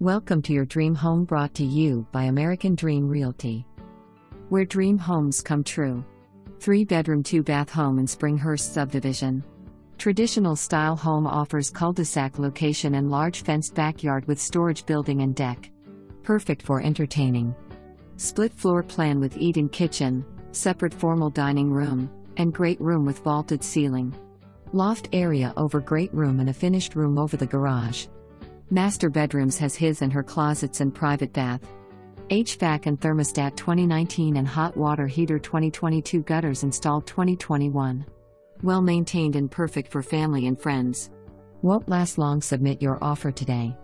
Welcome to your dream home, brought to you by American Dream Realty, where dream homes come true. 3-bedroom 2-bath home in Spring Hurst subdivision. Traditional style home offers cul-de-sac location and large fenced backyard with storage building and deck. Perfect for entertaining. Split floor plan with eat-in kitchen, separate formal dining room, and great room with vaulted ceiling. Loft area over great room and a finished room over the garage. Master bedrooms has his and her closets and private bath. HVAC and Thermostat 2019 and hot water heater 2022, gutters installed 2021. Well maintained and perfect for family and friends. Won't last long. Submit your offer today.